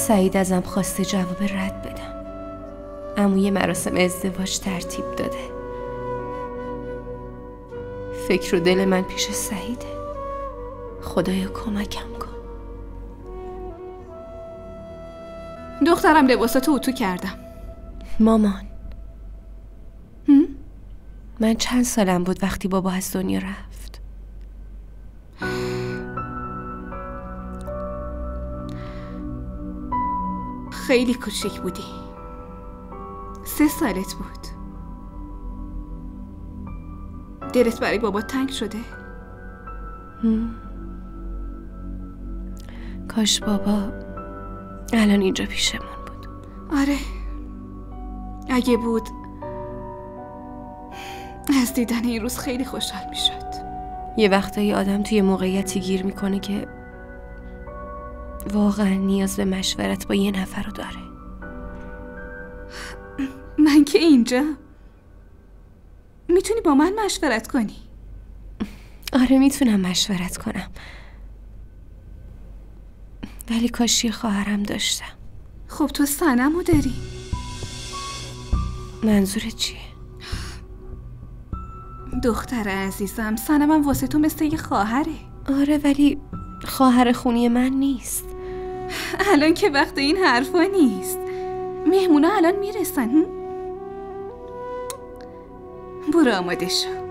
سعید ازم خواسته جواب رد بدم. عموی مراسم ازدواج ترتیب داده. فکر و دل من پیش سعیده. خدایا کمکم کن. دخترم لباساتو اتو کردم. مامان، من چند سالم بود وقتی بابا از دنیا رفت؟ خیلی کوچیک بودی. 3 سالت بود. دلت برای بابا تنگ شده؟ کاش بابا الان اینجا پیشمون بود. آره، اگه بود از دیدن این روز خیلی خوشحال میشد. یه وقتایی آدم توی موقعیتی گیر میکنه که واقعا نیاز به مشورت با یه نفر رو داره. من که اینجا میتونی با من مشورت کنی. آره میتونم مشورت کنم، ولی کاش یه خواهرم داشتم. خب تو صنمو داری. منظورت چیه؟ دختر عزیزم، صنمم واسه تو مثل یه خواهره. آره ولی خواهر خونی من نیست. الان که وقت این حرفا نیست. مهمونا الان میرسن. برو آماده شو.